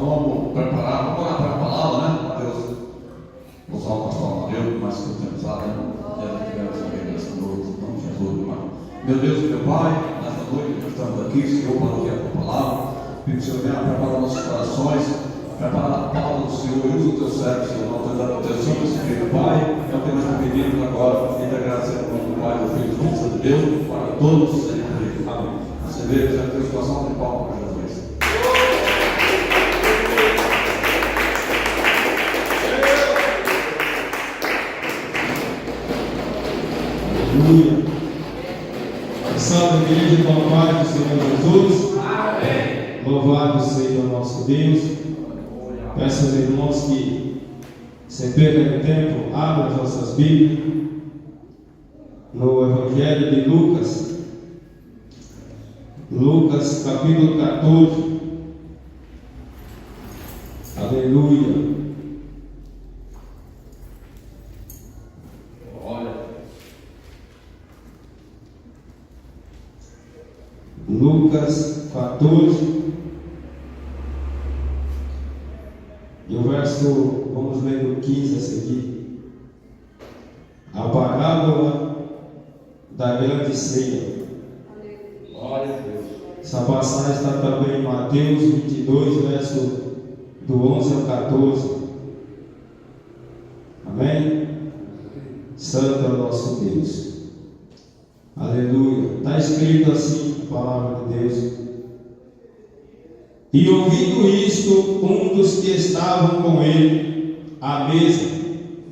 Então vamos preparar, vamos orar para a palavra, né? Mateus, vou usar o pastor Amadeu, mais que o tempo usado, né? Ela tivemos aqui nessa noite, em nome de Jesus, irmão. Meu Deus e meu Pai, nessa noite nós estamos aqui, Senhor, para ouvir a tua palavra. Pedir que o Senhor venha preparar nossos corações, preparar a palavra do Senhor e usa o teu servo, Senhor, na autoridade do teu Santo Espírito, Pai. É o que nós pedimos agora, e da graça em nome do Pai, do Filho e do Espírito de Deus, para todos sempre. Amém. Você vê, já tem situação de palma para Jesus. Aleluia. Salve a igreja com a paz do Senhor Jesus. Amém. Louvado seja o nosso Deus. Peço aos irmãos que, sem perda de tempo, abram as vossas Bíblias no Evangelho de Lucas. Lucas capítulo 14. Aleluia. Lucas 14, e o verso, vamos ler do 15 a seguir. A parábola da grande ceia. Glória a Deus. Essa passagem está também em Mateus 22, verso do 11 ao 14. Amém? Santo é o nosso Deus. Aleluia. Está escrito assim, a palavra de Deus. E ouvindo isto, um dos que estavam com ele à mesa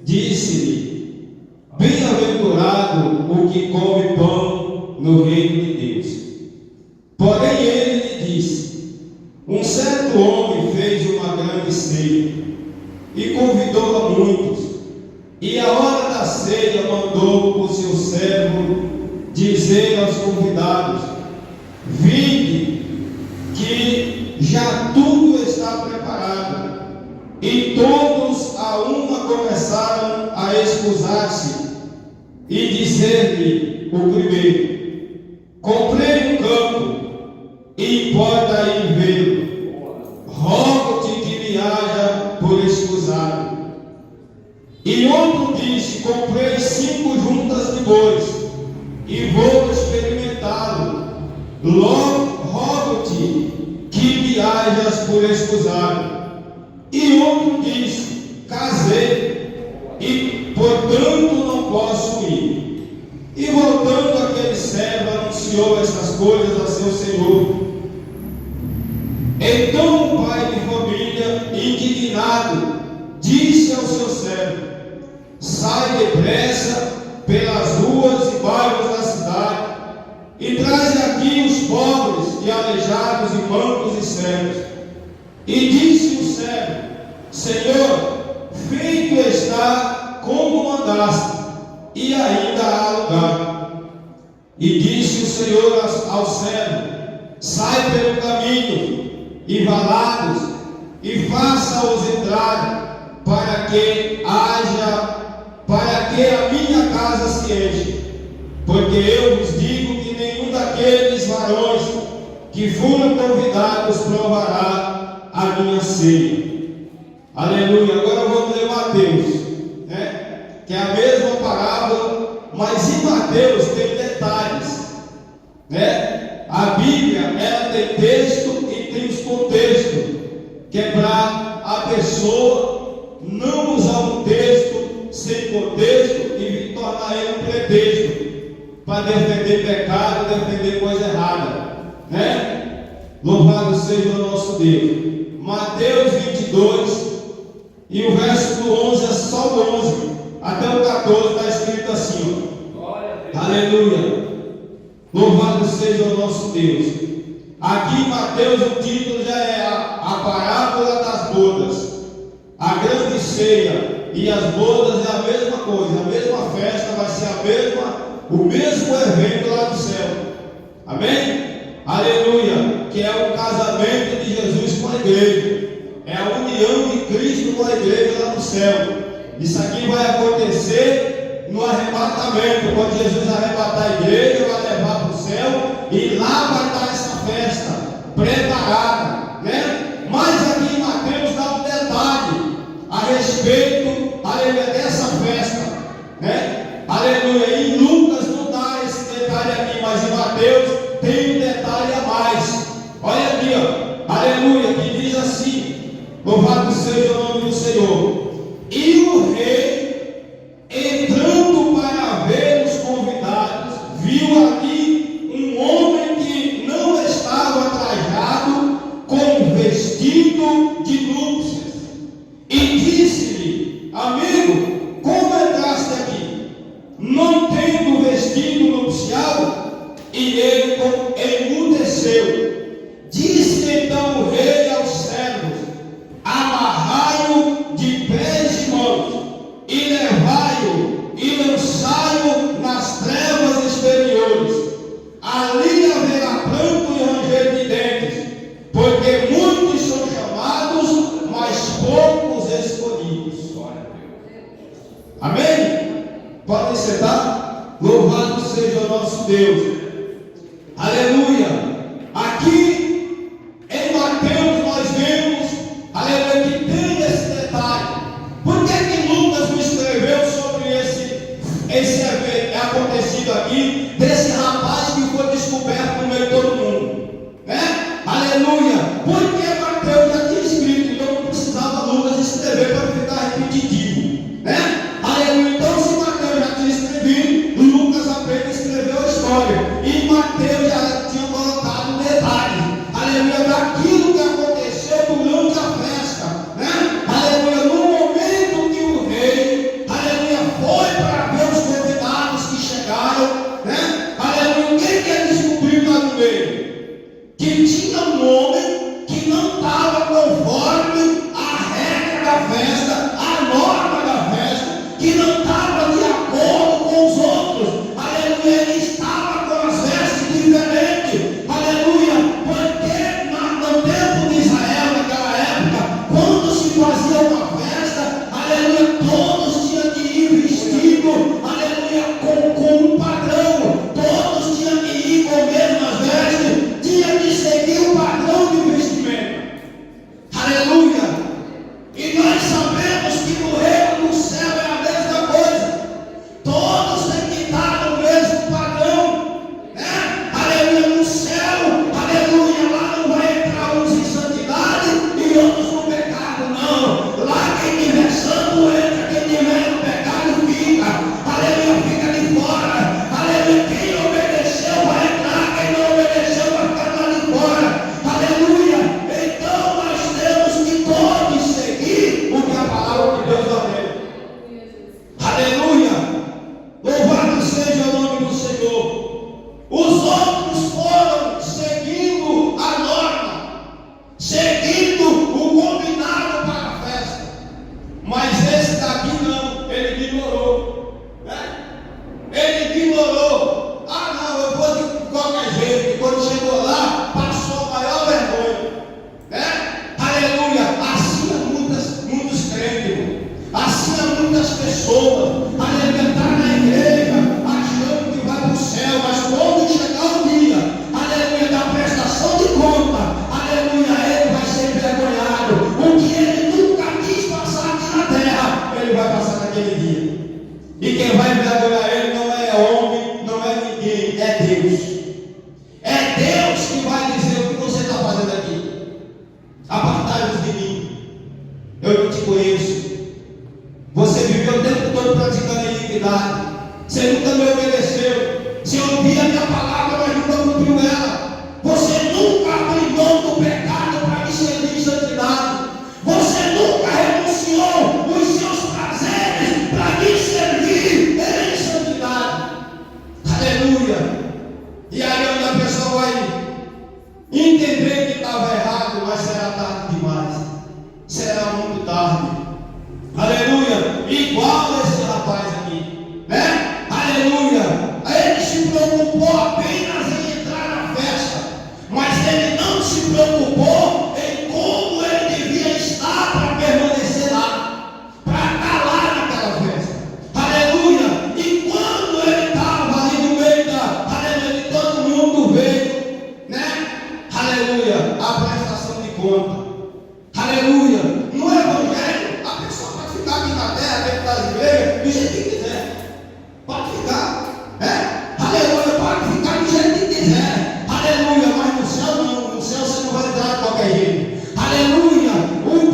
disse-lhe: Bem-aventurado o que come pão no reino de Deus. Porém ele lhe disse: Um certo homem fez uma grande ceia e convidou a muitos, e à hora da ceia mandou o seu servo dizer aos convidados: Vinde, que já tudo está preparado. E todos a uma começaram a excusar-se e dizer-lhe o primeiro: Comprei um campo e importa ir vê-lo. Rogo-te que me haja por escusado. E outro disse: Comprei 5 juntas de bois e vou experimentá-lo. Logo rogo-te que me hajas por escusado. E outro disse: Casei e portanto não posso ir. E voltando aquele servo anunciou estas coisas a seu senhor. Então o pai de família, indignado, disse ao seu servo: Sai depressa pelas ruas e bairros da cidade e traz aqui os pobres e aleijados e mancos e cegos. E disse o servo: Senhor, feito está como mandaste, e ainda há lugar. E disse o Senhor ao servo: Sai pelo caminho e valados e faça-os entrar, para que a minha casa se enche. Porque eu vos digo que nenhum daqueles varões que foram convidados provará a minha ceia. Aleluia. Agora vamos ler Mateus, né? Que é a mesma parábola, mas em Mateus tem detalhes, né? A Bíblia, ela tem texto e tem os contextos, que é para a pessoa não usar um texto sem contexto e tornar ele um pretexto para defender pecado, defender coisa errada, né? Louvado seja o nosso Deus. Mateus 22 e o verso do 11 é só o 11 até o 14 está escrito assim, ó. Aleluia. Louvado seja o nosso Deus. Aqui em Mateus o título já é a parábola das bodas, a grande ceia. E as bodas é a mesma coisa, a mesma festa, vai ser o mesmo evento lá no céu. Amém? Aleluia. Que é o casamento de Jesus com a igreja. É a união de Cristo com a igreja lá no céu. Isso aqui vai acontecer no arrebatamento, quando Jesus arrebatar a igreja, vai levar para o céu, e lá vai estar essa festa preparada, né? Mas aqui em Mateus respeito, aleluia, dessa festa, né? Aleluia. Em Lucas não dá esse detalhe aqui, mas em Mateus tem um detalhe a mais. Olha aqui, ó, aleluia, que diz assim: louvado seja o nome do Senhor. E o rei, entrando para ver os convidados, viu ali um homem que não estava trajado com vestido de núpcias, e disse-lhe: amigo, como entraste aqui, não tendo vestido nupcial? E ele emudeceu. Disse então o rei aos servos: amarrai-o de pés e mãos, e levai-o, e lançai-o nas trevas exteriores. Ali haverá pranto e ranger de dentes, porque muitos são chamados, mas poucos escolhidos. Amém? Podem sentar? Louvado seja o nosso Deus. Aleluia. Aqui em Mateus nós vemos, aleluia, que tem esse detalhe. Por que Lucas não escreveu sobre esse evento acontecido aqui, desse rapaz que foi descoberto no meio de todo mundo, né? Aleluia. Porque Mateus já tinha escrito, então não precisava Lucas escrever para ficar repetitivo, né? Aleluia. Então, se Mateus já tinha escrevido, Lucas apenas escreveu a história, e Mateus já tinha colocado detalhes, aleluia, daquilo que aconteceu durante a festa, né? Aleluia. No momento que o rei, aleluia, foi para ver os convidados que chegaram, né? Aleluia. O que ele descobriu lá no meio? Que tinha um homem que não estava conforme a regra da festa, a norma da festa, que não estava de acordo com os outros. Aleluia. Ele estava com as vestes diferentes. Aleluia. Porque no tempo de Israel, naquela época, quando se fazia uma festa, aleluia, todos tinham que ir vestido, aleluia, com um padrão. Todos tinham que ir com as mesmas vestes, tinha que seguir o padrão de vestimento. Aleluia. E nós sabemos que no reino do céu é a mesma coisa. Todos têm que estar no mesmo padrão, né? Aleluia. No céu, aleluia, lá não vai entrar uns em santidade e outros no pecado, não. Lá quem tiver santo entra, quem tiver no pecado fica. Aleluia, fica de fora. Aleluia, quem obedeceu vai entrar, quem não obedeceu vai ficar lá de fora. Aleluia. Então nós temos que todos seguir o que a palavra de Deus ordena. Aleluia. Louvado seja o nome do Senhor. Os outros foram seguindo a norma, seguindo o combinado para a festa, mas esse daqui não, ele ignorou, né? Ele ignorou. Ah, não, eu vou de qualquer jeito. E quando chegou lá, passou a maior vergonha, né? Aleluia. Assim há muitos crentes, irmão. Assim há muitas pessoas, aleluia, tá na igreja achando que vai para o céu, mas quando chegar o dia, aleluia, da prestação de conta, aleluia, ele vai ser envergonhado. O que ele nunca quis passar aqui na terra, ele vai passar naquele dia. E quem vai envergonhar ele não é homem, não é ninguém, é Deus. É Deus que vai dizer o que você está fazendo aqui. Apartai-vos de mim, eu não te conheço. Você viveu o tempo todo praticando a iniquidade. Você nunca me obedeceu. Você ouvia a minha palavra, mas nunca cumpriu ela. Você nunca abriu mão do pecado para me servir em santidade. Você nunca renunciou os seus prazeres para me servir em santidade. Aleluia. E aí onde a pessoa vai entender que estava errado, mas será tarde demais. Será muito tarde. Aleluia. Igual esse rapaz aqui, né? Aleluia. Ele se preocupou apenas na terra dentro das igrejas do jeito que quiser. Pode ficar. Aleluia, pode ficar do jeito que quiser. Aleluia, mas no céu não. No céu você não vai entrar de qualquer jeito. Aleluia.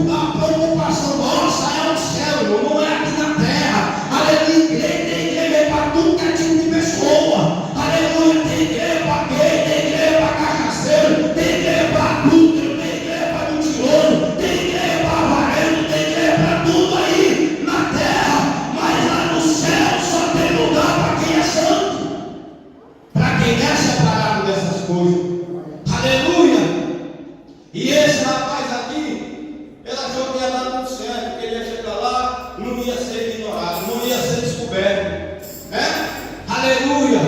A preocupação nossa é o céu, irmão, não é aqui na terra. Aleluia, tem igreja é para tudo que é tipo de pessoa. Aleluia, tem igreja para gay, tem igreja para cachaceiro, tem igreja para adúltero, tem igreja para mentiroso, tem igreja para avarento, tem igreja para tudo aí na terra. Mas lá no céu só tem lugar para quem é santo, para quem é separado dessas coisas. Aleluia. E esse rapaz aqui, ele achou que ia dar tudo certo, que ele ia chegar lá, não ia ser ignorado, não ia ser descoberto. Aleluia!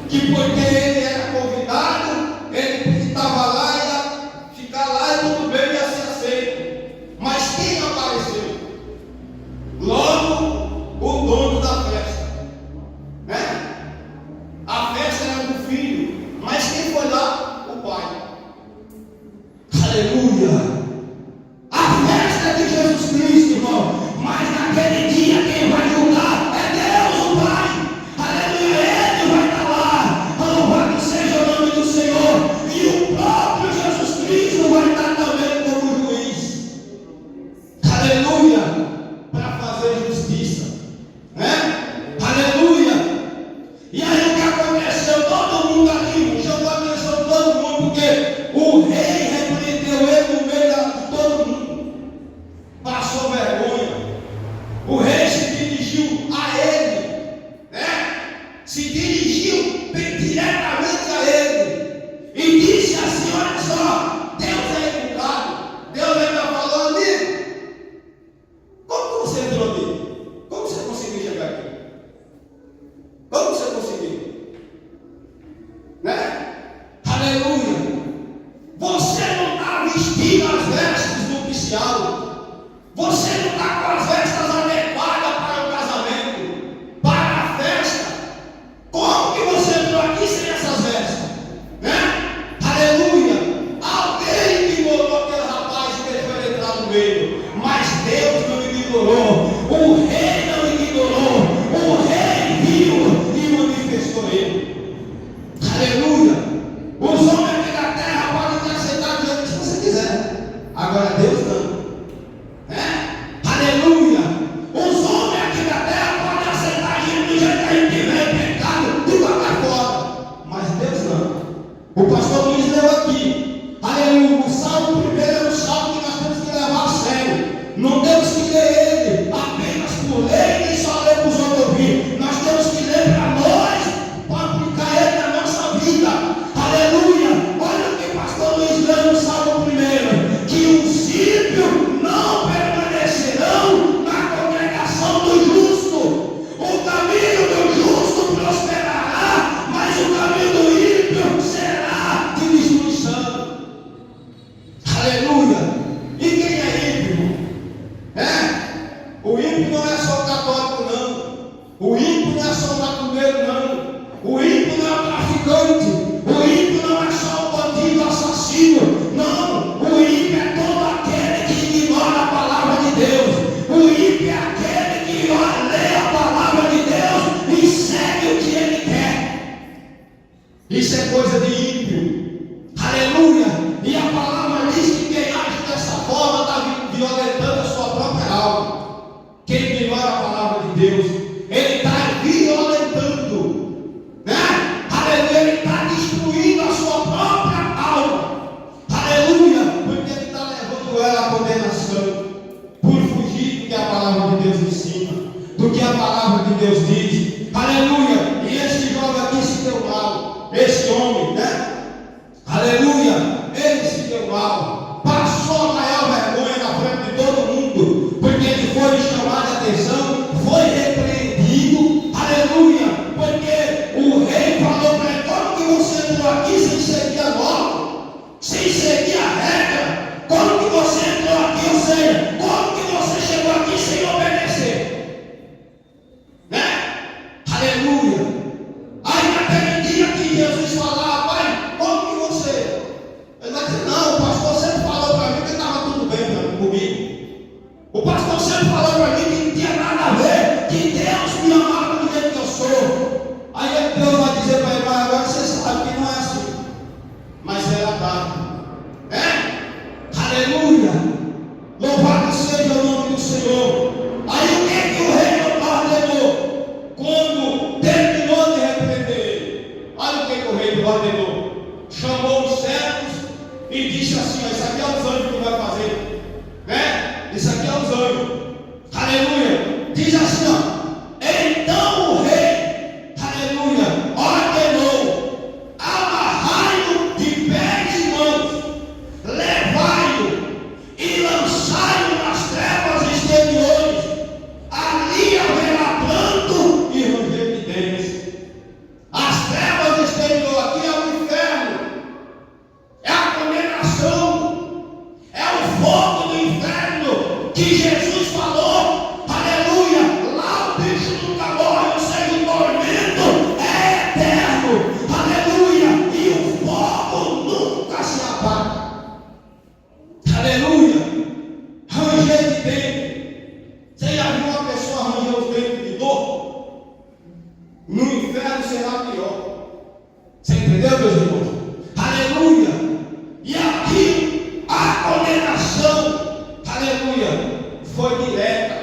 Que porque ele era convidado, ele estava lá, ia ficar lá e tudo bem, ia ser aceito. Mas quem apareceu? Logo, o dono da festa. A festa era do filho, mas quem foi lá? O pai. Aleluia! A festa de Jesus Cristo, irmão. Mas naquele dia quem vai julgar é Deus, o Pai. Aleluia! Ele vai estar lá. Louvado seja o nome do Senhor. E o próprio Jesus Cristo vai estar também como juiz. Aleluia! Para fazer justiça. Aleluia! E aí o que aconteceu? Todo mundo ali chamou a atenção de todo mundo, porque o rei repreendeu ele no meio de todo mundo. Passou vergonha. O rei se dirigiu a ele, se dirigiu diretamente a ele e disse assim: olha só, Deus é educado. Deus ainda falou: amigo, como que você entrou aqui? Como você conseguiu chegar aqui? Como você conseguiu? Aleluia! Você não está vestindo as vestes do oficial. Você não está com as vestes adequadas para o casamento, para a festa. Como que você entrou aqui sem essas vestes? Aleluia! Alguém ignorou aquele rapaz que deixou ele entrar no meio, mas Deus não ignorou. O rei não ignorou. O rei viu e manifestou ele. Aleluia! Os homens aqui da terra podem te aceitar do jeito que você quiser. Agora Deus não. Aleluia! Os homens aqui da terra podem aceitar a gente do jeito que a gente tiver pecado, de qualquer forma. Mas Deus não. O pastor Luiz leu aqui. Aleluia! O salmo primeiro é um salmo que nós temos que levar a sério. Não temos que ler ele apenas por ler e só ler para os outros ouvir. Nós temos que ler para nós, para aplicar ele na nossa vida. Aleluia! Olha o que o pastor Luiz leu no salmo primeiro: que os ímpios não permanecerão na congregação do justo. O caminho do justo prosperará, mas o caminho do ímpio será de destruição. Aleluia! E quem é ímpio? O ímpio não é só católico, não. O ímpio não é só macumbeiro, não. O ímpio não é o traficante. O ímpio não é só o bandido assassino. Não. O ímpio é todo aquele que ignora a palavra de Deus. O ímpio é aquele que lê a palavra de Deus e segue o que ele quer. Isso é coisa de ímpio. Aleluia! E a palavra diz que quem age dessa forma está violentando a sua própria alma. Quem ignora a palavra de Deus, ele está violentando, aleluia, ele está destruindo a sua própria alma. Aleluia! Porque ele está levando ela à condenação por fugir do que a palavra de Deus ensina, do que a palavra de Deus diz. Aleluia! E esse jovem aqui se deu mal, esse homem, aleluia, ele se deu mal, passou a maior vergonha na frente de todo mundo, porque ele foi chamado a atenção, foi repreendido. Aleluia! Porque o rei falou para ele: como que você entrou aqui sem seguir a norma, sem seguir a regra? Como que você entrou aqui? Ou seja, como que você chegou aqui sem obedecer? diz assim, ó. Então o rei, aleluia, ordenou: amarrai-o de pés e mãos, levai-o e lançai-o nas trevas exteriores. Ali haverá pranto e ranger de dentes. As trevas exteriores, aqui é o inferno, é a condenação, é o fogo do inferno que Jesus falou, aleluia. Lá o bicho nunca morre, ou seja, o tormento é eterno, aleluia, e o fogo nunca se apaga, aleluia. Ranger de dente. Você já viu uma pessoa ranger os dentes de dor? No inferno será pior. Você entendeu, meus irmãos? Aleluia. E aqui a condenação, aleluia, foi direta.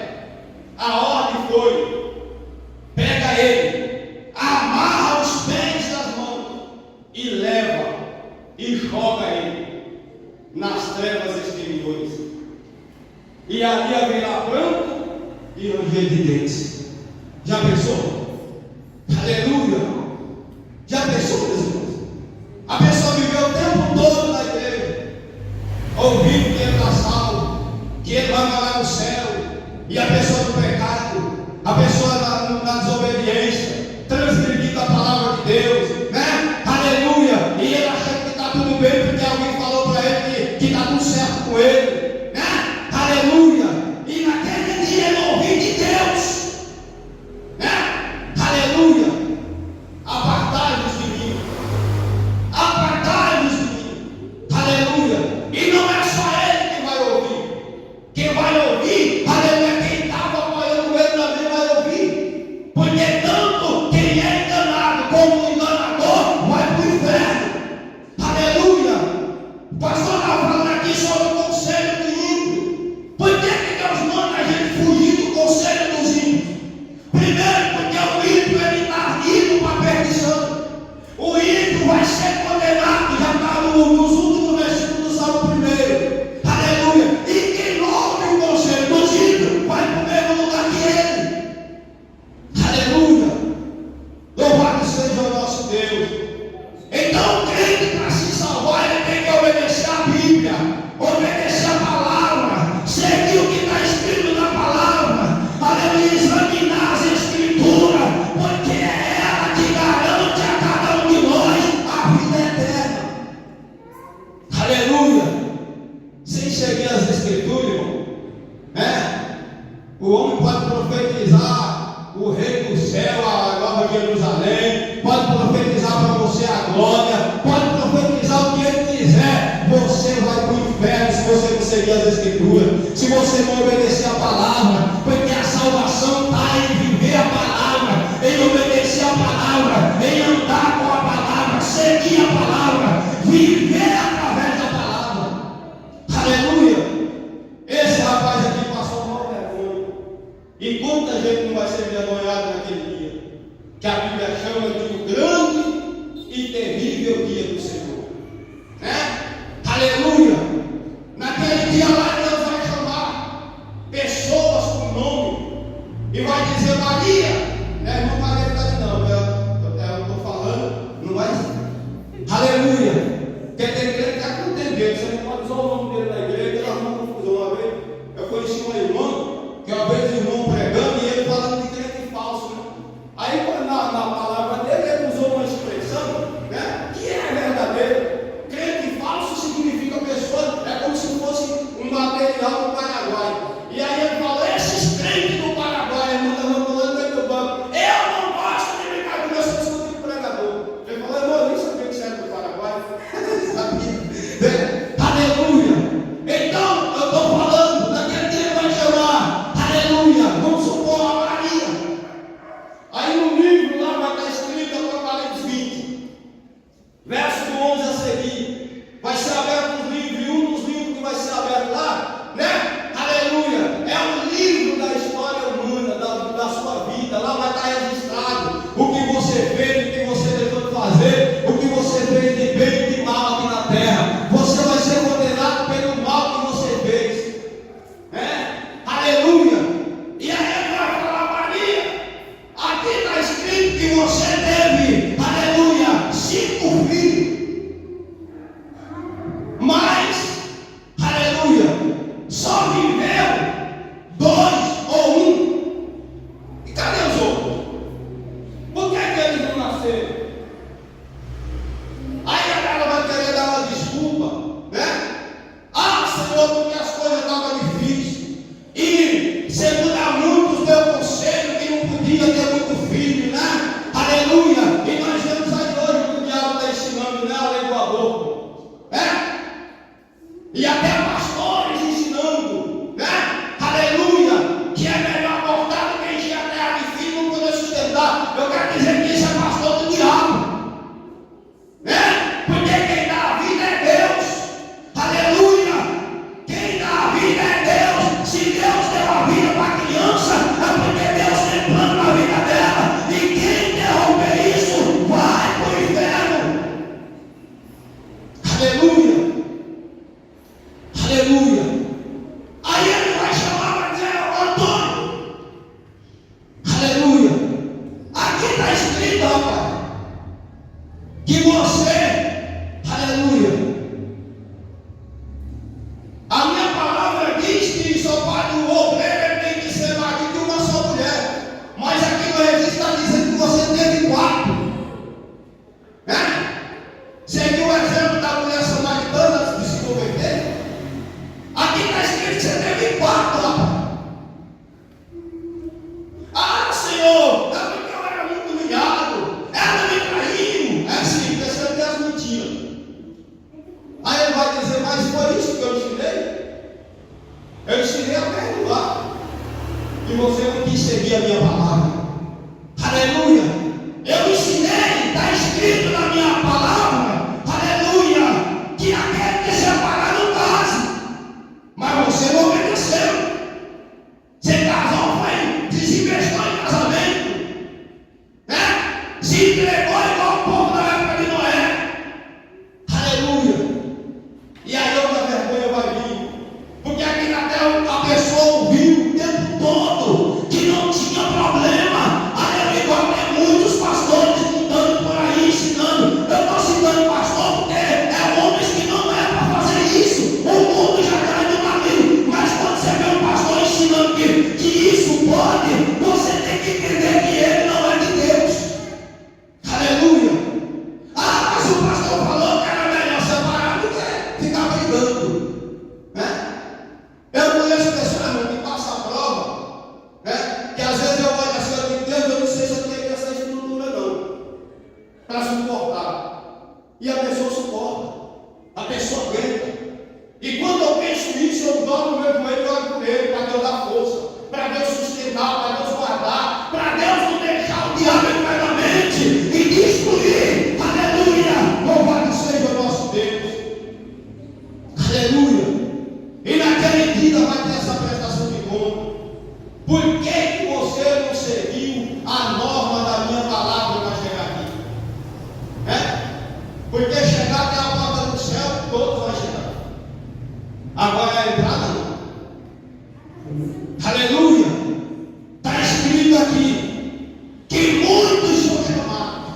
A ordem foi: pega ele, amarra os pés das mãos e leva e joga ele nas trevas exteriores. E ali haverá pranto e ranger de dentes. Já pensou? Aleluia. Já pensou, meus irmãos? A pessoa viveu o tempo todo na igreja, ouvindo que ele está salvo, que ele vai morar no céu, e a pessoa no pecado, a pessoa na desobediência, transgredindo a palavra de Deus, né? Aleluia. E ele achando que está tudo bem porque alguém falou para ele que está tudo certo com ele, né? Aleluia. E naquele dia ele ouviu de Deus, né? Aleluia. Apartai-vos de mim, apartai-vos de mim, aleluia. E não é só ele que vai ouvir, quem vai ouvir, aleluia, quem estava apoiando ele também vai ouvir, porque tanto quem é enganado como o enganador vai para o inferno, aleluia. O pastor está falando aqui sobre o conselho do ímpio. Por que Deus manda a gente fugir do conselho dos ímpios? Primeiro, porque o ímpio ele está indo para a perdição. O ímpio vai ser condenado, já está nos últimos versículos do Salmo 1. Aleluia. E quem ouve o conselho dos ímpios vai para o mesmo lugar que ele. Aleluia. Louvado seja o nosso Deus. Então o crente, para se salvar, ele tem que obedecer a Bíblia, obedecer a palavra, seguir o que está escrito na palavra, aleluia, examinar as escrituras, porque é ela que garante a cada um de nós a vida eterna. Aleluia. Sem seguir as escrituras, irmão, né? O homem pode profetizar o rei do céu, a nova Jerusalém, pode profetizar para você a glória, pode profetizar o que ele quiser, você vai para o inferno se você não seguir as escrituras, se você não obedecer a palavra, porque a salvação está em viver a palavra, em obedecer a palavra, em andar com a palavra, seguir a palavra, viver através da palavra. Aleluia. Esse rapaz aqui passou mal vergonha. E quanta gente não vai ser envergonhada naquele dia, que a Bíblia chama de o grande e terrível dia do Senhor, né? Aleluia. Naquele dia lá Deus vai chamar pessoas com nome e vai dizer: Maria, né? Não Maria está de não, eu estou falando, não vai ser. Aleluia. Porque tem crente que está contendendo, você não pode usar o nome dele na igreja, ele arruma confusão. Uma vez eu conheci uma irmã, que uma vez o irmão pregando e ele falando de crente falso, né? Aí na palavra dele ele usou uma expressão, né, que é verdadeira. Crente falso significa pessoa, é como se fosse um material do Paraguai. E aí ele falou: esses crentes do Paraguai, ele levantou Aleluia. E nós vemos aí hoje que o diabo está ensinando, né, a lei do aborto. E até pastores ensinando, aleluia, que é melhor abortar do que encher a terra de filho para poder sustentar. Eu quero dizer que isso é pastor do diabo. Porque quem dá a vida é Deus. Aleluia. Quem dá a vida é Deus. Se Deus deu a vida para a criança, é porque Deus tem plano na vida dela. E quem interromper isso vai para o inferno. Aleluia. Aleluia. Aí ele vai chamar para dizer: Antônio, aleluia, aqui está escrito, rapaz, que você, aleluia, a minha palavra diz que só pode o obreiro, ele tem que ser marido de uma só mulher. Mas aqui no registro está dizendo que você teve 4. Seguiu o exemplo da mulher samaritana antes de se converter? Aqui está escrito que você teve 4, rapaz. Ah, Senhor, é porque eu era muito humilhado. Ela me traiu. É assim, pensando que as mentiras. Aí ele vai dizer: mas foi isso que eu ensinei? Eu ensinei a perdoar. E você não quis seguir a minha palavra. Aleluia. Eu ensinei, está escrito na minha palavra, aleluia, que aquele que separar não case. Mas você não obedeceu. Você casou, foi, desinvestiu em casamento, se entregou igual o povo da época de Noé. Aleluia. E aí outra vergonha vai vir. Porque aqui na terra a pessoa ouviu o tempo todo que não tinha problema. Aleluia. Igual tem muitos pastores andando por aí ensinando. Eu estou citando pastor porque é homens que não é para fazer isso. O mundo já está indo na mim. Mas quando você vê um pastor ensinando que isso pode, você tem que entender que ele não é de Deus. Aleluia. Ah, mas o pastor falou que era melhor separar do que ficar brigando. Eu conheço pessoas que passam a prova, que às vezes eu olho assim, eu digo: Deus, eu não sei se eu tenho essa estrutura não, para suportar. E a pessoa suporta, a pessoa aguenta. E quando eu penso nisso, eu dobro o meu joelho e olho por ele, para Deus dar força, para Deus sustentar, para Deus guardar, para Deus não deixar o diabo entrar na mente e destruir. Aleluia. Louvado seja o nosso Deus. Aleluia. E naquele dia vai ter essa prestação de conta. Por que você não seguiu a norma da minha palavra para chegar aqui? Porque chegar até a porta do céu, todos vão chegar. Agora é a entrada não. Aleluia. Está escrito aqui que muitos são chamados,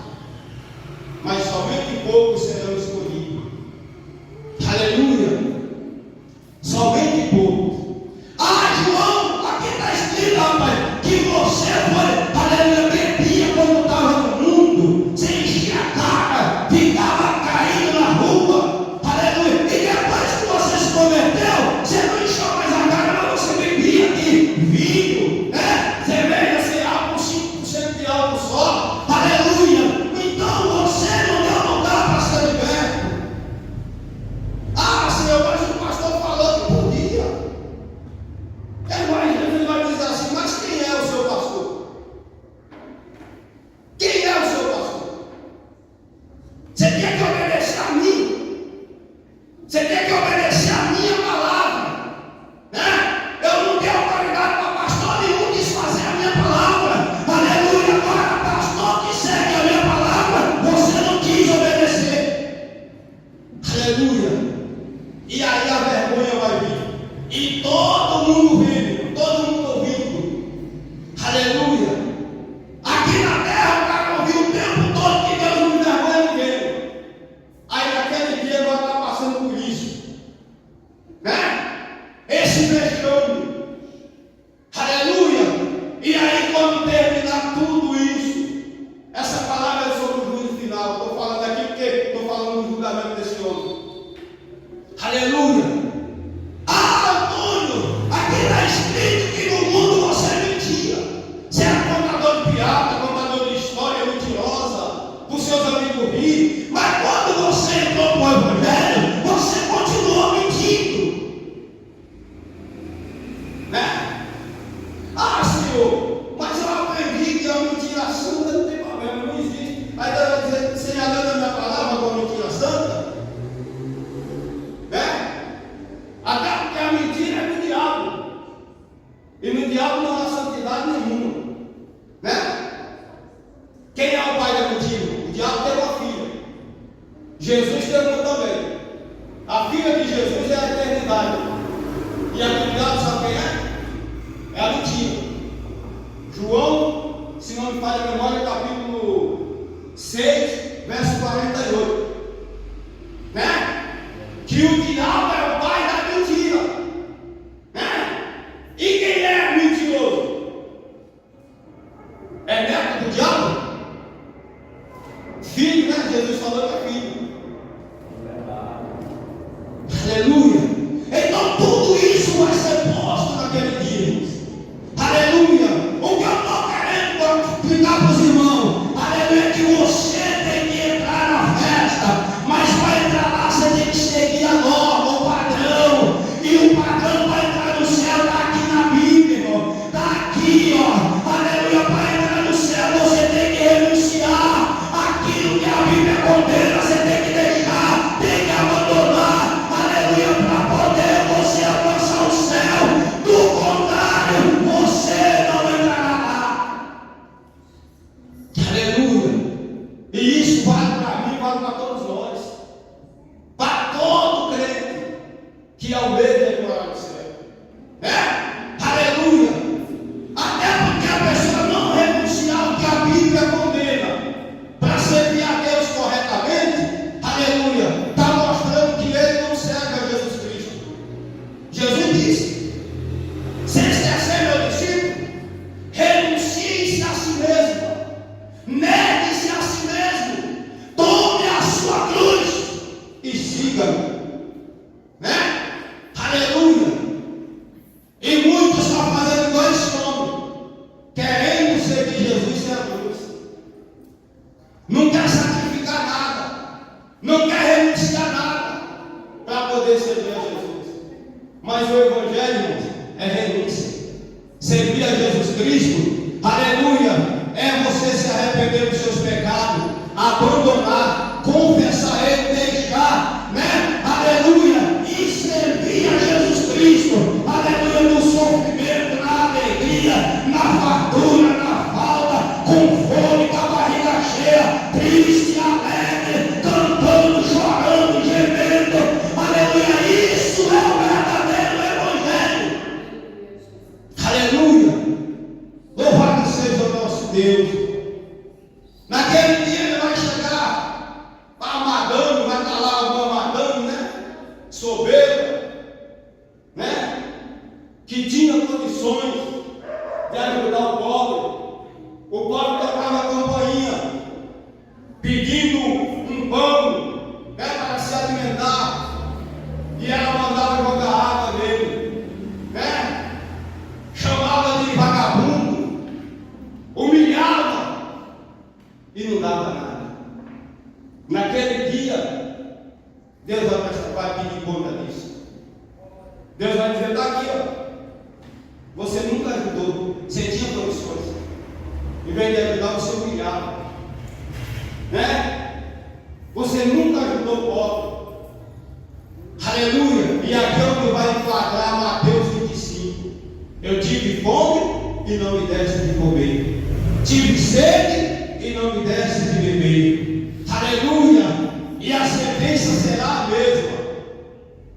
mas somente poucos serão escolhidos. Aleluia. Somente poucos. Ah, João, aqui está escrito, rapaz, que você foi, aleluia, bebia quando estava no mundo, você enchia a cara, ficava caído na rua, aleluia, e depois que você se converteu, você não encheu mais a cara, mas você bebia aqui vinho, cerveja sem álcool, 5% de álcool só, aleluia. Então você não deu lugar para ser liberto. Ah, Senhor, mas o pastor falou que podia. Ele vai dizer assim: mas quem é o seu pastor? Quem é o seu pastor? Você tem que obedecer a mim. Você tem que obedecer a minha palavra. Eu não tenho autoridade para pastor nenhum desfazer a minha palavra. Aleluia. Agora, pastor que segue a minha palavra, você não quis obedecer. Aleluia. E aí a vergonha vai vir. E todo mundo vendo, todo mundo ouvindo. Aleluia. Aqui na terra o cara ouviu o tempo todo que Deus não envergonha ninguém. Aí naquele dia vai estar passando por isso. Esse vexame. Aleluia. E aí quando terminar tudo isso, essa palavra é sobre o juízo final. Estou falando aqui porque estou falando do julgamento desse homem. Aleluia. Ah, Antônio, aqui está escrito que no mundo você mentia. Você era contador de piada, contador de história mentirosa. Jesus tem uma também. A filha de Jesus é a eternidade. E a eternidade, sabe quem é? É a mentira. João, se não me falha a memória, capítulo 6, verso 48. Né? Que o diabo é o pai da mentira. Né? E quem é mentiroso? É neto do diabo? Filho, né? Jesus falou que é filho. Aleluia. Então tudo isso vai ser posto naquele dia. Aleluia. O que eu estou querendo explicar para os irmãos, aleluia, é que você tem que entrar na festa, mas para entrar lá você tem que seguir a norma, o padrão. E o padrão para entrar no céu está aqui na Bíblia, irmão. Está aqui, ó. Aleluia. Para entrar no céu você tem que renunciar aquilo que a Bíblia condena, você tem que deixar, tem que abandonar, aleluia, para poder você alcançar o céu. Do contrário, você não entrará lá. Aleluia. E isso vale para mim, vale para todos nós, para todo crente que almeja morar no céu. Aleluia. Até porque a pessoa não renunciar ao que a Bíblia condena para servir a Deus corretamente, aleluia, está mostrando que ele não serve a Jesus Cristo. Jesus disse: vocês querem ser meu discípulo? Renuncie-se a si mesmo, negue-se a si mesmo, tome a sua cruz e siga-me. Né? Aleluia. E muitos estão fazendo dois homens, querendo seguir Jesus sem a cruz. Não quer sacrificar nada, não quer renunciar nada para poder servir a Jesus. Mas o Evangelho, irmãos, é renúncia. Servir a Jesus Cristo, aleluia, é você se arrepender dos seus pecados, abandonar, confessar Ele, deixar, né? Aleluia, e servir a Jesus Cristo, aleluia, no sofrimento, na alegria, na fartura, na falta, com fome, com a barriga cheia, triste, alegre, cantando, chorando, gemendo, aleluia, isso é o verdadeiro Evangelho. Aleluia. Louvado seja o nosso Deus. Naquele dia ele vai chegar para Madame, vai estar lá uma Madame, né? Soberba, né? Que tinha condições de ajudar o pobre. O pobre tocava a campainha, pedindo um pão, né, para se alimentar. E ela mandava jogar água nele, né? Chamava de vagabundo, humilhava e não dava nada. Naquele dia, Deus vai pedir conta disso. Deus vai dizer: está aqui, ó. Você nunca ajudou, você tinha condições. Em vez de ajudar, você humilhava, né? Você nunca ajudou o pobre. Aleluia. E aqui é onde vai enquadrar Mateus 25. Eu tive fome e não me deste de comer, tive sede e não me deste de beber. Aleluia. E a sentença será a mesma.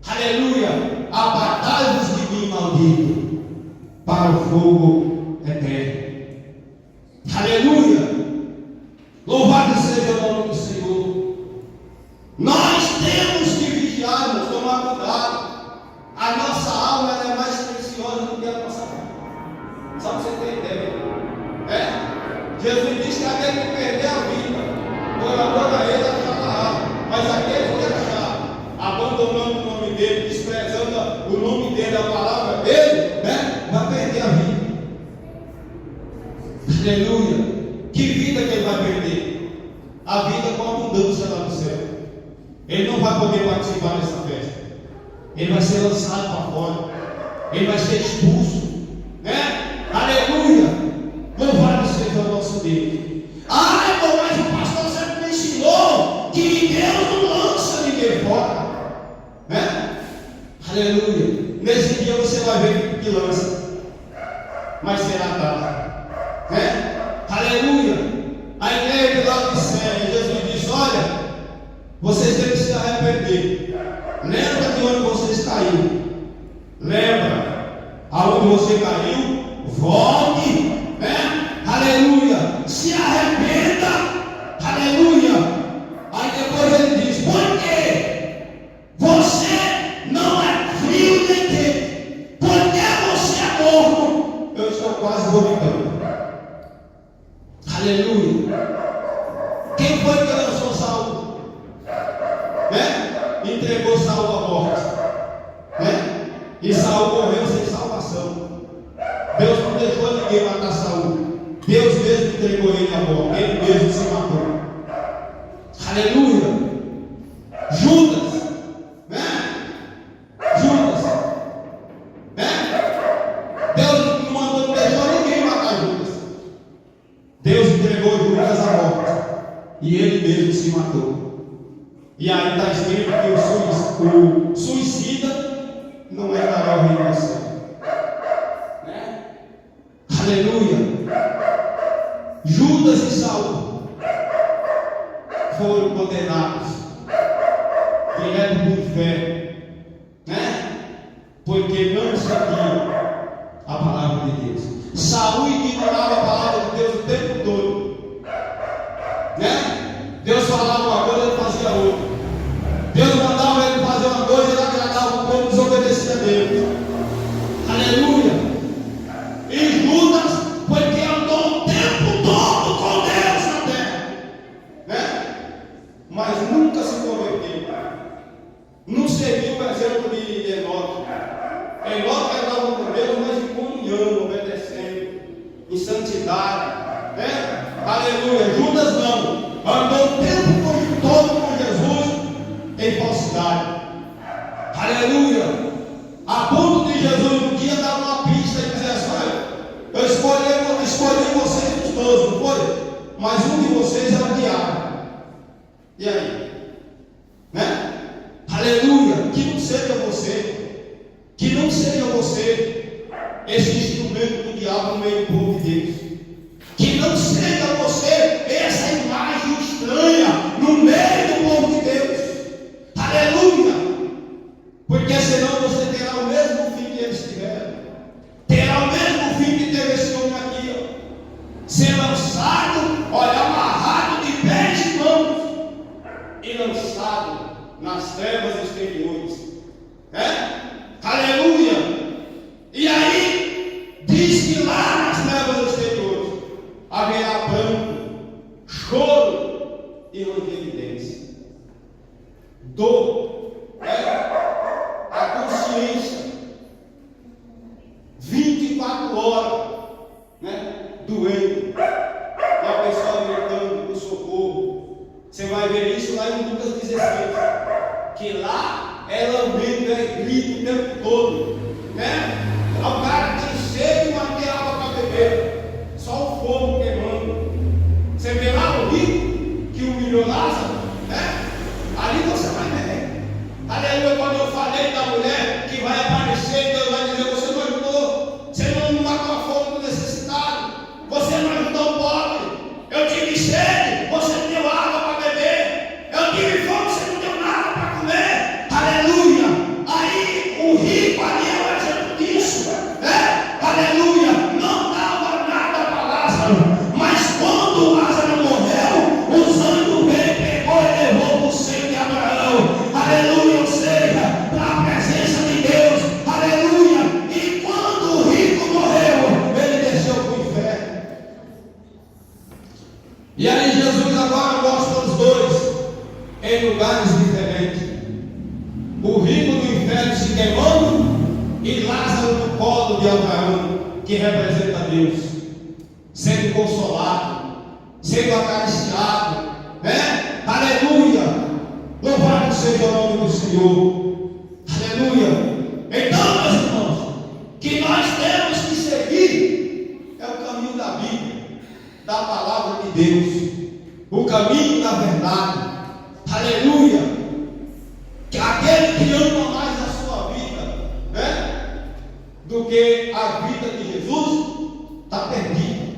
Aleluia. Apartai-vos de mim, maldito, para o fogo eterno. Aleluia. Louvado seja o nome do Senhor. Nós temos que vigiar, nos tomar cuidado. A nossa alma ela é mais preciosa do que a nossa vida. Só para você ter ideia. Jesus disse que aquele que perder a vida, por amor a ele, achará. Mas aquele que achar, abandonando o nome dele, desprezando o nome dele, a palavra dele, né, vai perder a vida. Aleluia. Que vida que ele vai perder? A vida com abundância lá no céu. Ele não vai poder participar dessa festa. Ele vai ser lançado para fora. Ele vai ser expulso, né? Aleluia. Louvado seja o nosso Deus. Irmão, mas o pastor sempre me ensinou que Deus não lança ninguém fora, né? Aleluia. Nesse dia você vai ver que lança, mas será tarde, né? Aleluia. A igreja de Laodiceia, Jesus diz: olha, vocês têm Aleluia. Quem foi que lançou Saul? Né? Entregou Saul à morte. Né? E Saul morreu sem salvação. Deus não deixou ninguém matar Saul. Deus mesmo entregou ele à morte. Ele mesmo se matou. Aleluia. Judas, né? Judas, né? Deus não mandou, não deixou ninguém matar Judas. Deus entregou Judas à morte e ele mesmo se matou. E aí está escrito que o suicida não entrará ao reino do céu. Né? Aleluia. Judas e Saul foram condenados direto do inferno, né? Porque não sabiam a palavra de Deus. Saul ignorava a palavra de Deus o tempo todo, né? Deus falava uma coisa, ele fazia outra. Deus mandava ele fazer uma coisa, ele agradava o povo, desobedecia a Deus. Aleluia. E Judas, porque andou o tempo todo com Deus na terra, né? Mas nunca se converteu. Não seguiu o exemplo de Enoque. Enoque andava com Deus, mas em comunhão, obedecendo, em santidade, né? Aleluia. Judas não. Andou o tempo todo com Jesus em falsidade. Aleluia. A ponto de Jesus um dia dar uma pista e dizer assim: olha, eu escolhi vocês os dois, não foi? Mas um de vocês é o diabo. E aí? Né? Aleluia. Que não seja você. Que não seja você esse instrumento do diabo no meio do povo de Deus. Que não seja você essa imagem estranha no meio do povo de Deus. Aleluia. Porque senão você terá o mesmo fim que eles tiveram. Terá o mesmo fim que teve esse homem aqui, ó. Ser lançado, olha, amarrado de pés e mãos e lançado nas trevas exteriores. Aleluia. E aí diz que lá nas trevas exteriores haverá pranto, choro e ranger de dentes, dor, a consciência 24 horas, né, doendo, e a pessoa gritando por socorro. Você vai ver isso lá em Lucas 16, que lá é lamento, é grito o tempo todo, né? O cara tem sede, mas tem água para beber, só o fogo queimando. Você vê lá o rico que humilhou Lázaro, né? Ali você vai ver. Aleluia. Quando eu falei da mulher que vai aparecer, Deus vai dizer: você não ajudou, você não matou a fome do necessitado, você não ajudou o pobre. Eu tive sede, você não deu água para beber. Eu tive fome, você não deu nada para comer. Aleluia. Aí o rico ali é o exemplo disso, né? Aleluia. Não dava nada para Lázaro, mas quando Lázaro morreu, os anjos veio, pegou e levou para o seio de Abraão. Aleluia. Ou seja, para a presença de Deus. Aleluia. E quando o rico morreu, ele desceu para o inferno. E aí Jesus agora mostra os dois em lugares diferentes. O rico no inferno se queimando e Lázaro no colo de Abraão, que representa Deus, sendo consolado, sendo acariciado, né? Aleluia. Louvado seja o nome do Senhor. Aleluia. Então, meus irmãos, que nós temos que seguir é o caminho da Bíblia, da palavra de Deus, o caminho da verdade. Aleluia. Que aquele que ama mais a sua vida, né, do que a vida de Jesus, está perdido.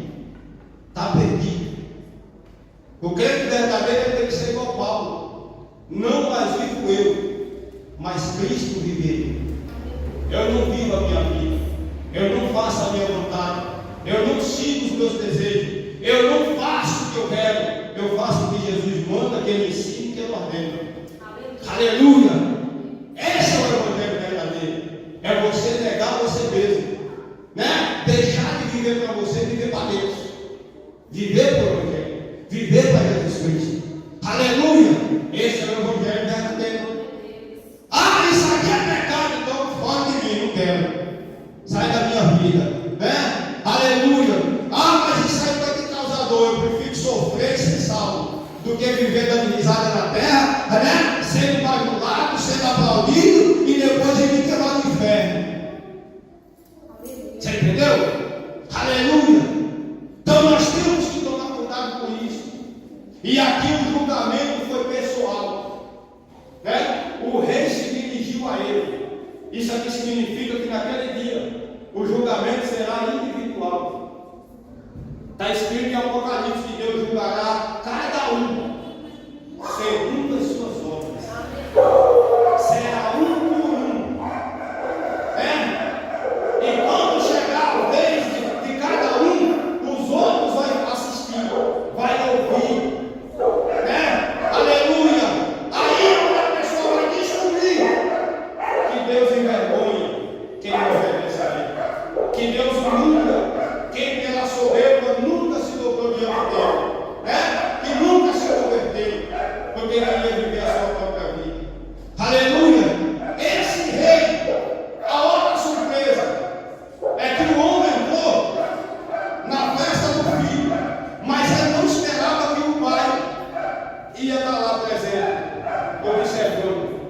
Está perdido. O crente verdadeiro tem que ser igual Paulo. Não mais vivo eu, mas Cristo viveu. Eu não vivo a minha vida, eu não faço a minha vontade, eu não sigo os meus desejos, eu não faço o que eu quero, eu faço o que Jesus manda, que Ele ensina, que Ele ordena. Aleluia. Esse é o evangelho verdadeiro. É você negar você mesmo, né? Deixar de viver para você e viver para Deus. Viver para o Evangelho. Viver para Jesus Cristo. Aleluia! Esse é o Evangelho verdadeiro. Ah, isso aqui é pecado, então fora de mim, não quero. Sai da minha vida, né? Aleluia! Ah, mas isso aí vai te causar dor. Eu prefiro sofrer e ser salvo do que viver dando risada na terra, né? Sendo bajulado, sendo aplaudido e depois ir me queimar no inferno. Você entendeu? Aleluia! Então nós temos que tomar cuidado com isso. E aqui o julgamento foi pessoal, né? O rei se dirigiu a ele. Isso aqui significa que naquele dia o julgamento será individual. Está escrito em Apocalipse que Deus julgará cada um segundo as suas obras. Será um por um. E quando chegar a vez de cada um, os outros vão assistir, vai ouvir. Aleluia! Aí a pessoa vai descobrir que Deus envergonha quem não obedece a Ele, que Deus humilha quem pela soberba nunca se dobrou diante dele, que nunca se converteu, porque queria viver a sua própria vida. Aleluia! Esse rei, a outra surpresa é que o homem entrou na festa do filho, mas ele não esperava que o pai ia estar lá presente, observando.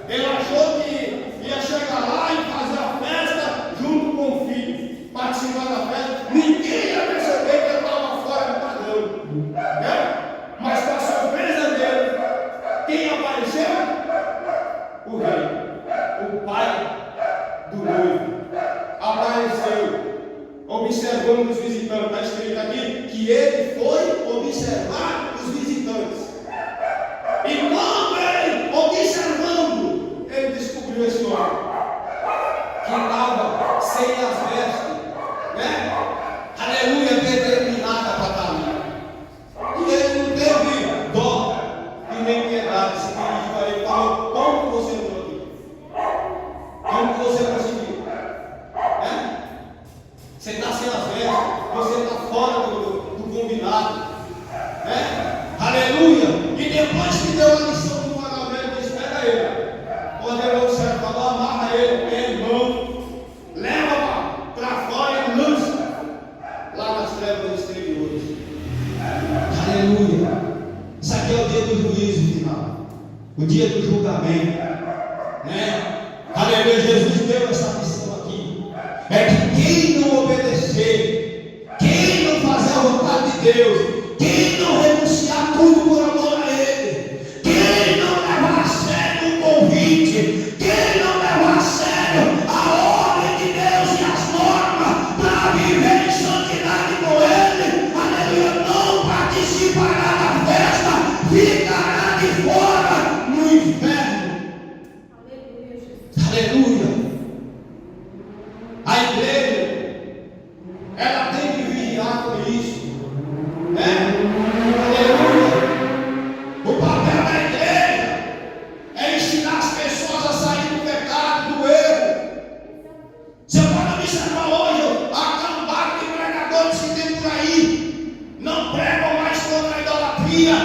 Ele achou que ia chegar lá e fazer a festa junto com o filho, participar da festa. Ninguém ia perceber que ele estava fora do padrão. Mas para a surpresa dele, quem apareceu? O rei, o pai do noivo, apareceu, observando os visitantes. Está escrito aqui que ele foi observar os visitantes. E quando ele, observando, ele descobriu esse homem que estava sem as vestes, aleluia, determinada para estar ali. E ele não teve dó e nem piedade. Se dirigiu a ele e falou: como que você entrou aqui? Como que você conseguiu? Você está sem as vestes, você está fora do combinado. Aleluia! E depois que deu a lição do pagamento, disse: pega ele. Poderoso servo falou: amarra ele, irmão, leva para fora e lança lá nas trevas exteriores. Aleluia! Isso aqui é o dia do juízo final, o dia do julgamento, Aleluia! Jesus deu essa missão aqui. É que quem não obedecer, quem não fazer a vontade de Deus, quem não renunciar tudo por amor a Ele, quem não levar a sério o convite, quem não levar a sério a ordem de Deus e as normas para viver em santidade com Ele, aleluia, não participará da festa, ficará de fora no inferno. Aleluia! A igreja, ela tem que vigiar com isso. Aleluia! O papel da igreja é ensinar as pessoas a sair do pecado, do erro. Você pode observar hoje a cambada de pregadores que tem por aí. Não pregam mais contra a idolatria,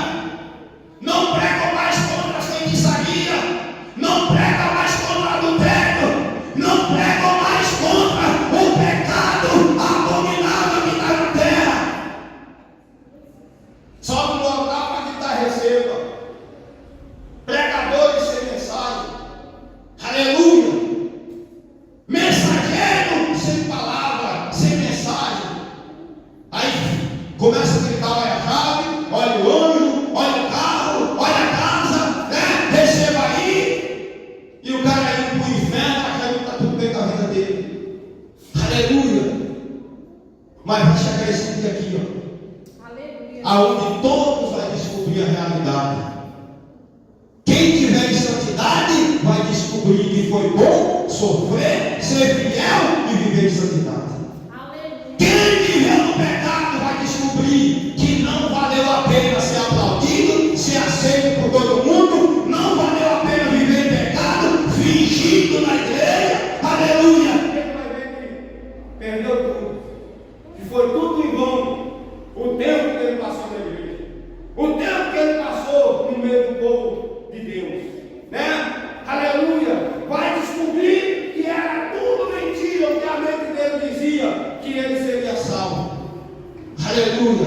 não pregam mais contra a feitiçaria, não pregam mais contra o adultério, não pregam mais contra o pecado abominável que está na terra. Só no local para que está receba. Pregadores sem mensagem. Aleluia! Mensageiro sem palavra, sem mensagem. Aí começa a gritar: olha a chave, olha o anjo, olha o carro, olha a casa, receba aí. E o cara indo para o inferno achando que está tudo bem com a vida dele. Aleluia! Mas vai chegar esse dia aqui, aonde todos vão descobrir a realidade. Quem tiver em santidade vai descobrir que foi bom sofrer, ser fiel e viver em santidade. Quem viver no pecado vai descobrir que não valeu a pena ser aplaudido, ser aceito por todo mundo, não valeu a pena viver em pecado, fingindo na igreja. Aleluia! Ele vai ver que perdeu tudo, que foi tudo em vão. Aleluia.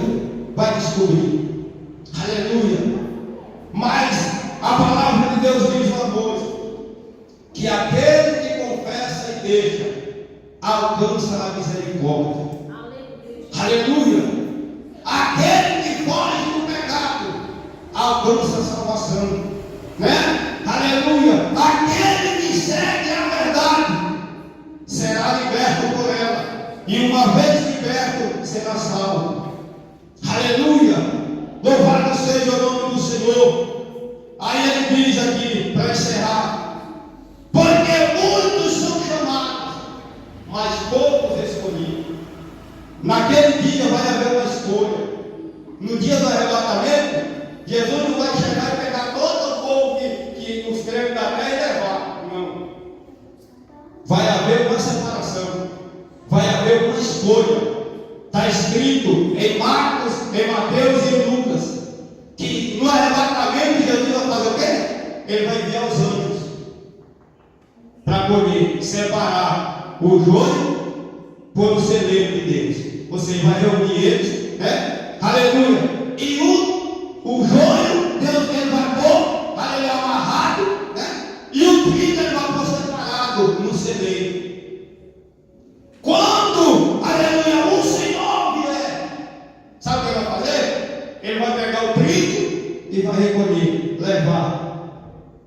Vai descobrir. Aleluia. Mas a palavra de Deus diz uma coisa: que aquele que confessa e deixa alcança a misericórdia. Aleluia. Aquele que foge do pecado alcança a salvação, né? Aleluia. Aquele que segue a verdade será liberto por ela, e uma vez liberto será salvo. Aleluia. Louvado seja o nome do Senhor. Aí ele diz aqui, para encerrar: porque muitos são chamados, mas poucos escolhidos. Naquele dia vai haver uma escolha. No dia do arrebatamento, Jesus não vai chegar e pegar todo o povo que os crentes da terra e levar. Não. Vai haver uma separação. Vai haver uma escolha. Está escrito em Marcos, em Mateus e em Lucas, que no arrebatamento Jesus vai fazer o quê? Ele vai enviar os anjos para poder separar o joio por o celeiro de Deus. Você vai reunir eles, né? Aleluia. E o joio, Deus ele vai pôr, aleluia, amarrado, né? E o trigo ele vai pôr separado no celeiro. Quando, aleluia, o Senhor vier, sabe o que ele vai fazer? Ele vai pegar o trigo e vai recolher, levar.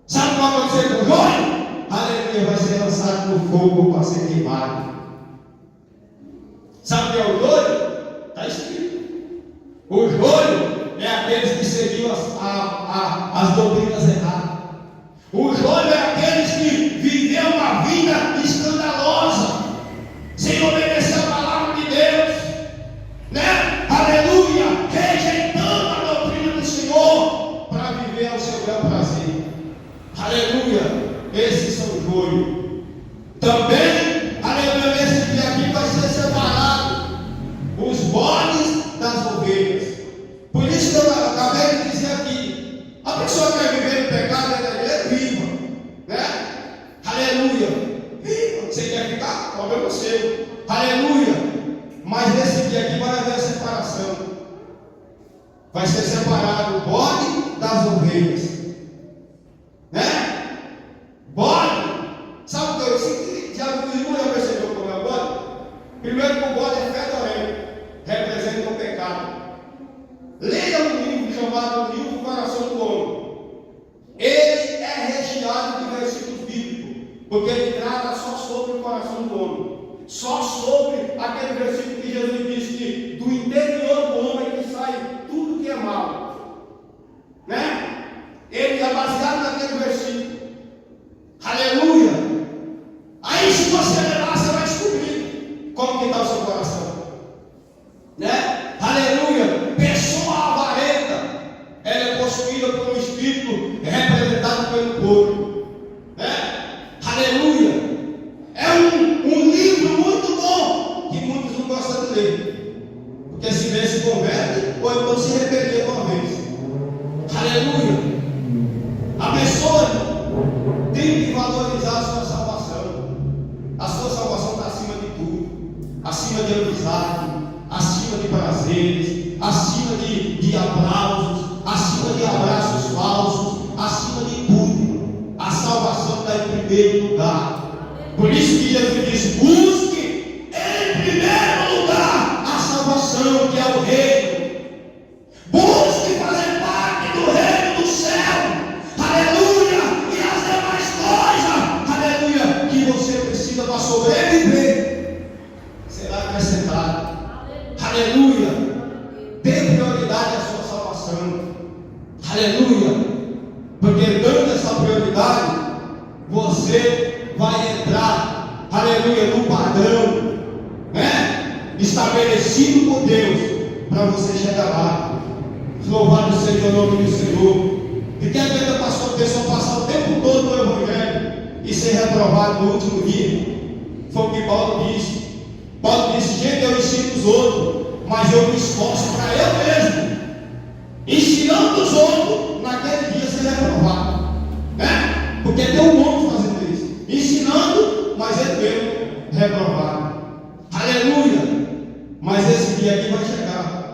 Sabe o que vai acontecer com o joio? Aleluia, vai ser lançado no fogo para ser queimado. Sabe o que é o joio? Está escrito. O joio é aqueles que seguiam as doutrinas erradas. O joio é aqueles que viveram uma vida escandalosa, sem obedecer a palavra de Deus, né? Aleluia, rejeitando a doutrina do Senhor para viver ao seu bel prazer. Aleluia, esses são o joio. Também, aleluia, nesse dia aqui vai ser separado os bodes das ovelhas. Por isso que eu acabei de dizer aqui: a pessoa que quer viver no pecado, ela é viva, né? Aleluia, viva. Você quer ficar? Problema seu. Aleluia. Mas nesse dia aqui vai haver a separação. Vai ser separado o bode das ovelhas, né? Bode. Sabe o que eu sinto? Já percebeu como é o bode? Primeiro que o bode é fedorento, representa o pecado. Leia um livro chamado Livro do Coração do Homem. Ele é recheado de versículos bíblicos, porque ele trata só sobre o coração do homem, só sobre aquele versículo que Jesus diz que do interior do homem que sai tudo que é mal, né? Ele é baseado naquele versículo. Aleluia. Aí se você ler lá, você vai descobrir como que está o seu coração, né? Aleluia. Pessoa avarenta, ela é possuída por um espírito representado pelo corpo, né? Aleluia. É um livro muito bom que muitos não gostam de ler, porque se vê se converte ou então se arrepender uma vez. Aleluia. A pessoa tem que valorizar a sua salvação. A sua salvação está acima de tudo, acima de amizade, acima de prazeres, acima de aplausos, acima de abraços falsos, acima de tudo. A salvação está em primeiro lugar. Por isso que Jesus diz: busque em primeiro lugar a salvação, que é o reino. Busque fazer parte do reino do céu. Aleluia. E as demais coisas, aleluia, que você precisa para sobreviver, será acrescentado. Aleluia. Dê prioridade à sua salvação. Aleluia. Porque dando essa prioridade, você vai entrar, aleluia, no padrão, né? Estabelecido por Deus, para você chegar lá. Louvado seja o nome do Senhor. E que adianta a pessoa passar o tempo todo no Evangelho e ser reprovado no último dia? Foi o que Paulo disse. Paulo disse: gente, eu ensino os outros, mas eu me esforço para eu mesmo, ensinando os outros, naquele dia ser reprovado, né? Porque tem um monte fazendo isso, ensinando, mas é mesmo reprovado. Aleluia. Mas esse dia aqui vai chegar.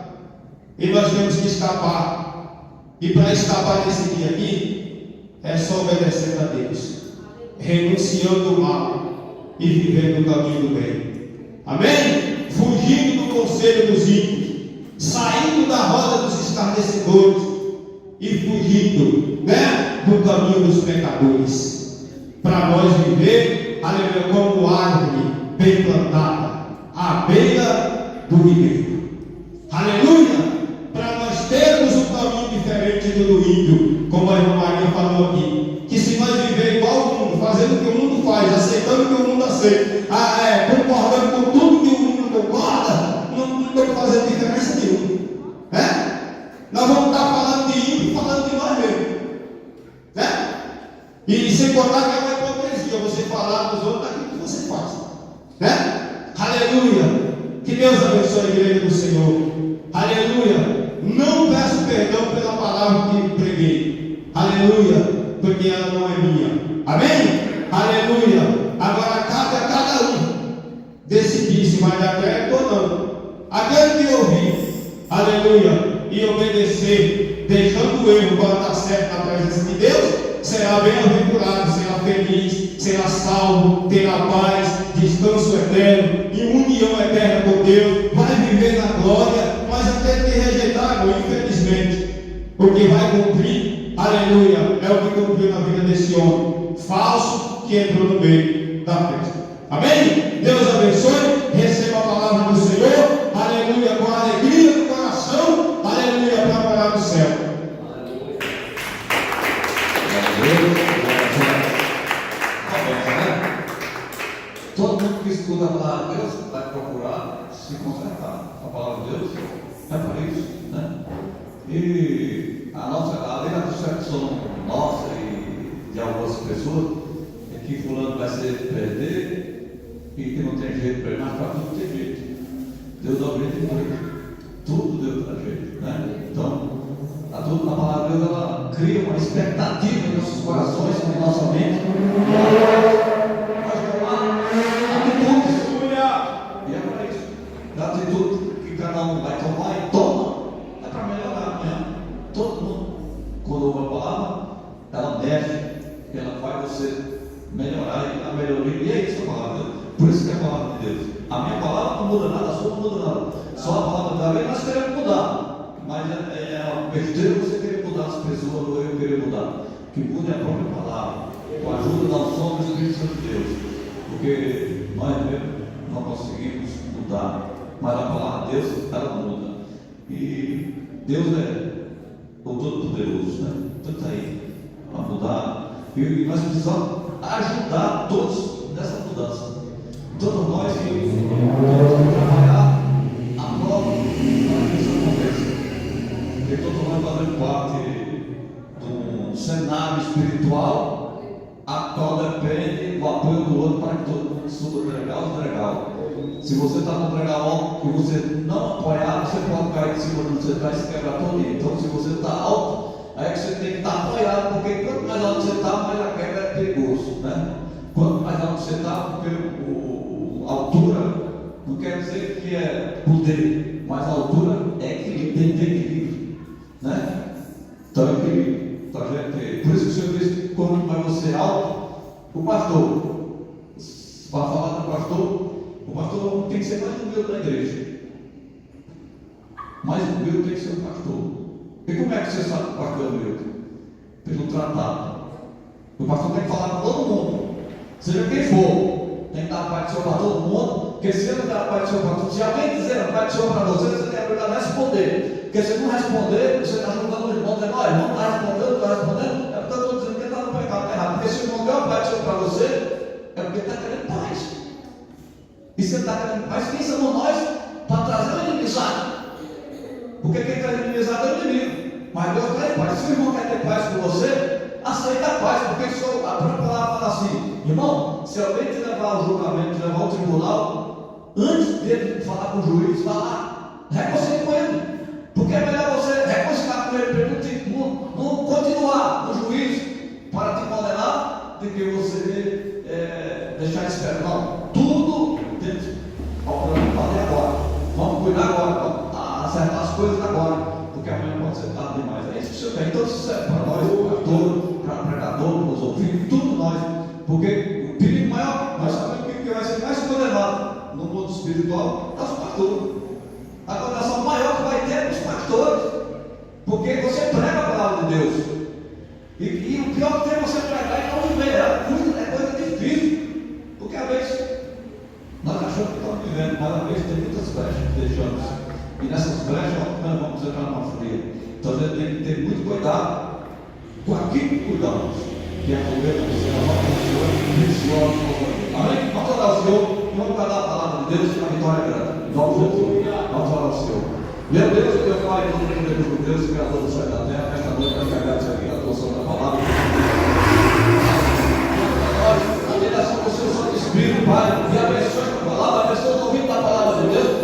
E nós temos que escapar. E para escapar desse dia aqui, é só obedecendo a Deus, renunciando ao mal e vivendo o caminho do bem. Amém? Fugindo do conselho dos ímpios, saindo da roda dos escarnecedores e fugindo, do caminho dos pecadores, para nós viver, aleluia, como árvore bem plantada à beira do ribeiro. Aleluia! Para nós termos um caminho diferente do ímpio, como a irmã Maria falou aqui, que se nós viver igual ao mundo, fazendo o que o mundo faz, aceitando o que o mundo aceita, concordando com tudo que o mundo concorda, não estamos fazendo diferença nenhuma. Nós vamos estar falando de ímpio, falando de nós mesmos, e sem contar que é uma hipocrisia você falar dos outros daquilo que você faz, aleluia. Que Deus abençoe a igreja do Senhor. Aleluia. Não peço perdão pela palavra que preguei. Aleluia. Porque ela não é minha. Amém? Aleluia. Agora cabe a cada um decidir se vai dar crédito ou não. Aquele que ouvir, aleluia, e obedecer, deixando o erro para estar certo na presença de Deus, será bem-aventurado, será feliz, será salvo, terá paz, descanso eterno e união eterna com Deus, vai viver na glória. Mas aquele que rejeitar, infelizmente, porque vai cumprir, aleluia, é o que cumpriu na vida desse homem falso que entrou no meio da festa. Amém? Deus abençoe, receba a palavra do Senhor, aleluia, com alegria no coração, aleluia, para morar no céu. Todo mundo que estuda a palavra de Deus vai procurar se consertar. A palavra de Deus é para isso, E além da percepção nossa e de algumas pessoas, é que fulano vai se perder e que não tem jeito para ele, mas para tudo tem jeito. Deus dá o jeito de tudo Deus dá jeito, Então, a palavra de Deus, ela cria uma expectativa em nossos corações, em nossa mente. E é para isso. Da atitude que cada um vai tomar e toma, é para melhorar amanhã. Todo mundo, quando ouve a palavra, ela mexe, ela faz você melhorar e a melhoria. E é isso a palavra de Deus. Por isso que é a palavra de Deus. A minha palavra não muda nada, a sua não muda nada. Só a palavra da lei nós queremos mudar. Mas é uma besteira você querer mudar as pessoas ou eu querer mudar. Que muda é a própria palavra, com a ajuda da unção do Espírito Santo de Deus. Porque nós mesmos não conseguimos mudar, mas a palavra de Deus, ela muda. E Deus é o Todo-Poderoso, Então está aí para mudar. E nós precisamos ajudar todos nessa mudança. Todos nós que temos que trabalhar a prova para que isso aconteça. Porque todos nós fazemos parte de um cenário espiritual a qual depende do apoio do outro para que todo mundo suba do degrau. Se você está no degrau que você não apoiar, você pode cair de cima, você vai se quebrar todo dia. Então, se você está alto, aí que você tem que estar apoiado, porque quanto mais alto você está, mais a queda é perigoso, Quanto mais alto você está, porque a altura não quer dizer que é poder, mas a altura é equilíbrio, tem que ter equilíbrio, Então, equilíbrio. Por isso que o Senhor diz que quanto mais você é alto, o pastor, para falar do pastor, o pastor tem que ser mais humilde da igreja. Mais humilde tem que ser o pastor. E como é que você sabe que o pastor é humilde? Pelo tratado. O pastor tem que falar com todo mundo, seja quem for, tem que dar a parte do Senhor para todo mundo. Porque se ele não dar a parte do Senhor para todo mundo, se alguém dizer a parte do Senhor para você tem a obrigação de responder. Porque se não responder, você está julgando o irmão, dizendo: olha, não está respondendo, é porque eu estou dizendo que ele está no pecado errado. Porque se o irmão deu a parte do Senhor para você, é porque ele está querendo paz. E se ele está querendo paz, quem somos nós para trazer a inimizade? Porque quem traz inimizade é o inimigo. Mas Deus traz paz. Se o irmão quer ter paz com você, aceita a paz. Porque a própria palavra fala assim: irmão, se alguém te levar ao julgamento, te levar ao tribunal, antes dele falar com o juiz, falar, reconcilie com ele. Porque é melhor você reconciliar com ele, não continuar no juiz para te condenar, do que você deixar esperar. Não, tudo dentro. Ao plano, fazer agora. Vamos cuidar agora. acertar as coisas agora, porque amanhã pode ser tarde demais. É isso que o Senhor tem. Então, isso serve para nós, para pregador, para os ouvintes, tudo nós, porque o perigo maior, nós sabemos que vai ser mais condenado no mundo espiritual é os pastores. A condenação maior que vai ter os pastores, porque você prega a palavra de Deus. E o pior que tem é você pregar e não viver. É coisa difícil. Porque às vezes nós achamos que estamos vivendo, mas às vezes tem muitas brechas que deixamos. E nessas brechas nós vamos entrar numa fria. Então a gente tem que ter muito cuidado com aquilo que cuidamos, que é a ovelha do Senhor, a nossa Senhor, preciosa. Amém? Vamos orar ao Senhor e vamos guardar a palavra de Deus e a vitória é grande. Em nome de Jesus. Vamos orar ao Senhor. Meu Deus, meu Pai, todo poderoso Deus, Criador do céu e da terra, nesta noite nós queremos aqui a atuação da palavra. A direção do Seu Santo Espírito, Pai, e abençoe a palavra, abençoe o ouvido da palavra de Deus.